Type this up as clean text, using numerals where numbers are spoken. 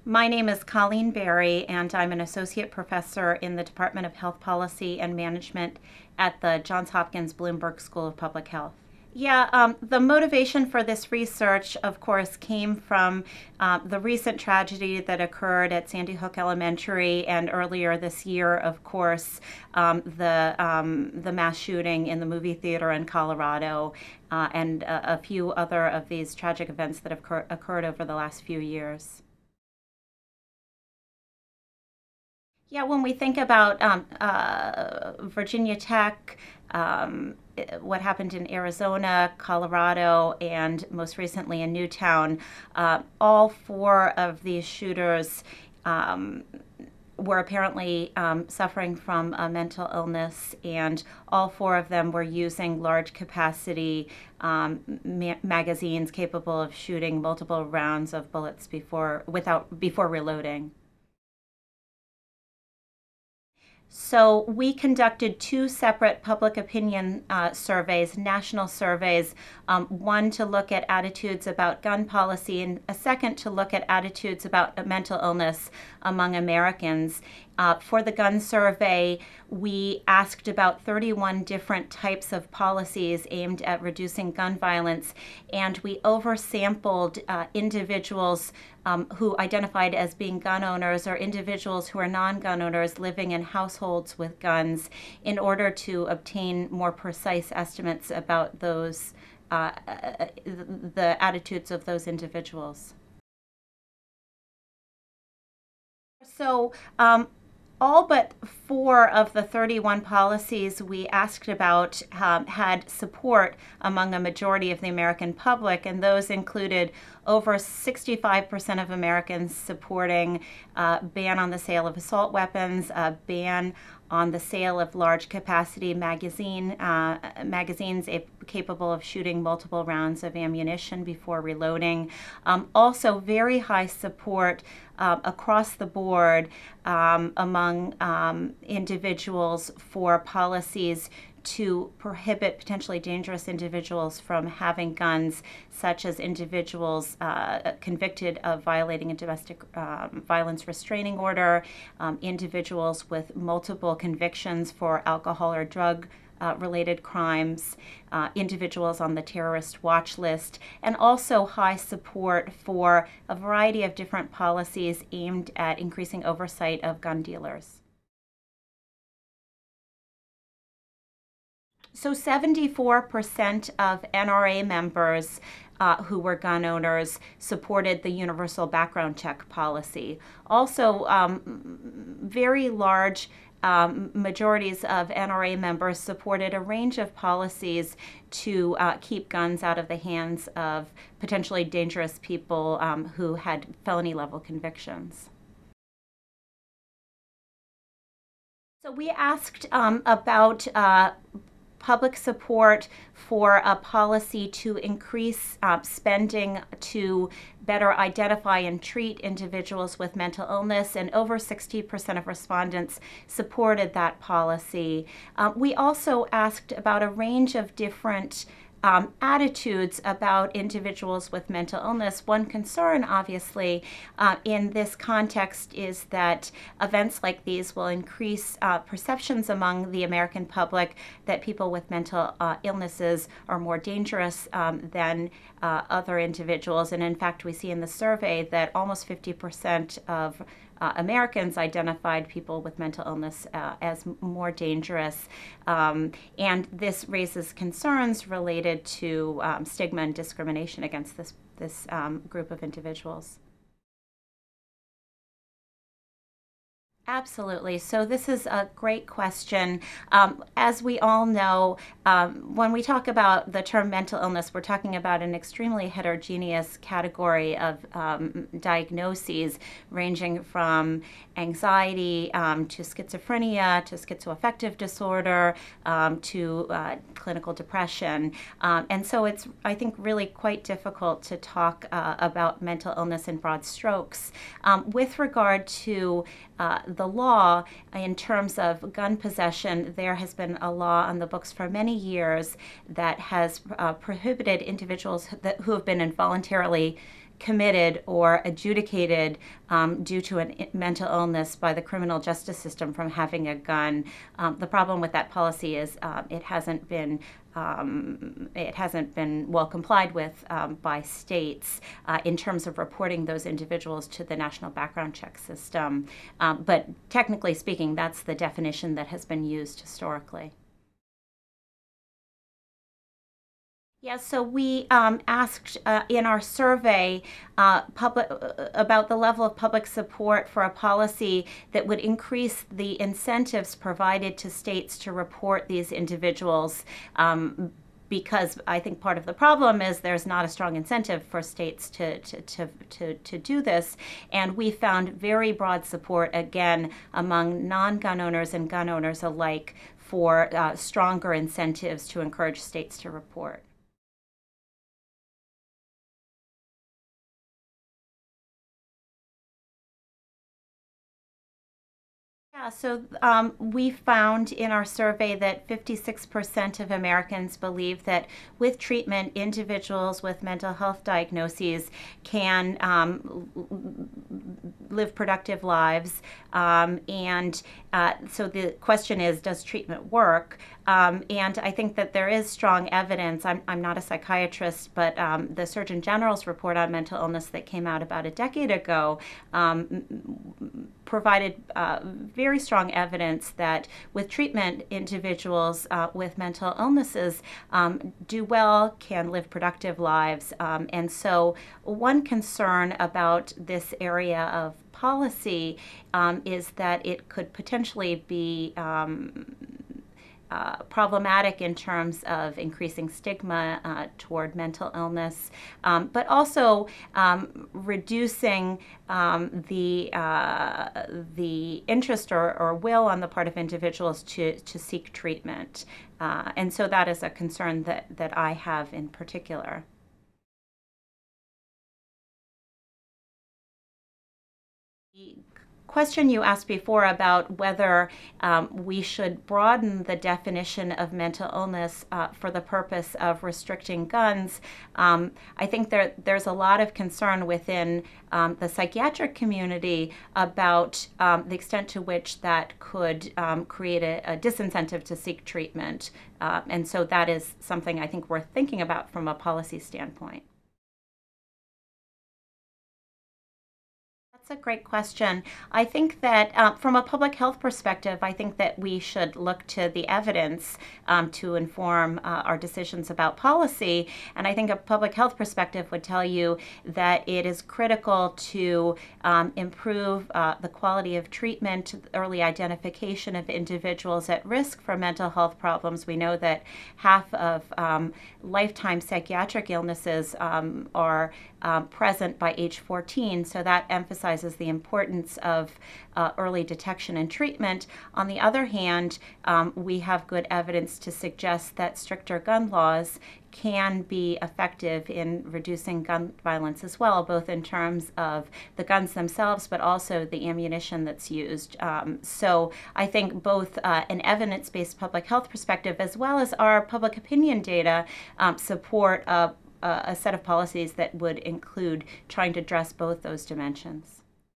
My name is Colleen Berry, and I'm an associate professor in the Department of Health Policy and Management at the Johns Hopkins Bloomberg School of Public Health. The motivation for this research, of course, came from the recent tragedy that occurred at Sandy Hook Elementary, and earlier this year, of course, the mass shooting in the movie theater in Colorado, and a few other of these tragic events that have occurred over the last few years. Yeah, when we think about Virginia Tech, what happened in Arizona, Colorado, and most recently in Newtown, all four of these shooters were apparently suffering from a mental illness, and all four of them were using large capacity magazines capable of shooting multiple rounds of bullets before reloading. So we conducted two separate public opinion surveys, national surveys, one to look at attitudes about gun policy and a second to look at attitudes about mental illness among Americans. For the gun survey, we asked about 31 different types of policies aimed at reducing gun violence, and we oversampled individuals who identified as being gun owners or individuals who are non-gun owners living in households with guns in order to obtain more precise estimates about the attitudes of those individuals. So all but four of the 31 policies we asked about had support among a majority of the American public, and those included over 65% of Americans supporting a ban on the sale of assault weapons, a ban on the sale of large capacity magazines capable of shooting multiple rounds of ammunition before reloading. Also very high support across the board among individuals for policies to prohibit potentially dangerous individuals from having guns, such as individuals convicted of violating a domestic violence restraining order, individuals with multiple convictions for alcohol or drug related crimes, individuals on the terrorist watch list, and also high support for a variety of different policies aimed at increasing oversight of gun dealers. So 74% of NRA members who were gun owners supported the universal background check policy. Also, very large majorities of NRA members supported a range of policies to keep guns out of the hands of potentially dangerous people who had felony level convictions. So we asked about public support for a policy to increase spending to better identify and treat individuals with mental illness, and over 60% of respondents supported that policy. We also asked about a range of different attitudes about individuals with mental illness. One concern, obviously, in this context is that events like these will increase perceptions among the American public that people with mental illnesses are more dangerous than other individuals. And in fact, we see in the survey that almost 50% of Americans identified people with mental illness as more dangerous. And this raises concerns related to stigma and discrimination against this group of individuals. Absolutely. So this is a great question. As we all know, when we talk about the term mental illness, we're talking about an extremely heterogeneous category of diagnoses, ranging from anxiety to schizophrenia to schizoaffective disorder to clinical depression. And so it's, I think, really quite difficult to talk about mental illness in broad strokes. With regard to the law, in terms of gun possession, there has been a law on the books for many years that has prohibited individuals who have been involuntarily committed or adjudicated due to a mental illness by the criminal justice system from having a gun. The problem with that policy is it hasn't been well complied with by states in terms of reporting those individuals to the national background check system. But technically speaking, that's the definition that has been used historically. Yeah, so we asked in our survey about the level of public support for a policy that would increase the incentives provided to states to report these individuals. Because I think part of the problem is there's not a strong incentive for states to do this. And we found very broad support, again, among non-gun owners and gun owners alike for stronger incentives to encourage states to report. Yeah, so we found in our survey that 56% of Americans believe that with treatment, individuals with mental health diagnoses can live productive lives. And so the question is, does treatment work? And I think that there is strong evidence. I'm not a psychiatrist, but the Surgeon General's report on mental illness that came out about a decade ago provided very strong evidence that with treatment, individuals with mental illnesses do well, can live productive lives. And so one concern about this area of policy is that it could potentially be problematic in terms of increasing stigma toward mental illness, but also reducing the interest or will on the part of individuals to seek treatment. And so that is a concern that I have in particular. The question you asked before about whether we should broaden the definition of mental illness for the purpose of restricting guns, I think there's a lot of concern within the psychiatric community about the extent to which that could create a disincentive to seek treatment. And so that is something I think worth thinking about from a policy standpoint. That's a great question. I think that from a public health perspective, I think that we should look to the evidence to inform our decisions about policy. And I think a public health perspective would tell you that it is critical to improve the quality of treatment, early identification of individuals at risk for mental health problems. We know that half of lifetime psychiatric illnesses are present by age 14, so that emphasizes the importance of early detection and treatment. On the other hand, we have good evidence to suggest that stricter gun laws can be effective in reducing gun violence as well, both in terms of the guns themselves, but also the ammunition that's used. So I think both an evidence-based public health perspective as well as our public opinion data support a set of policies that would include trying to address both those dimensions.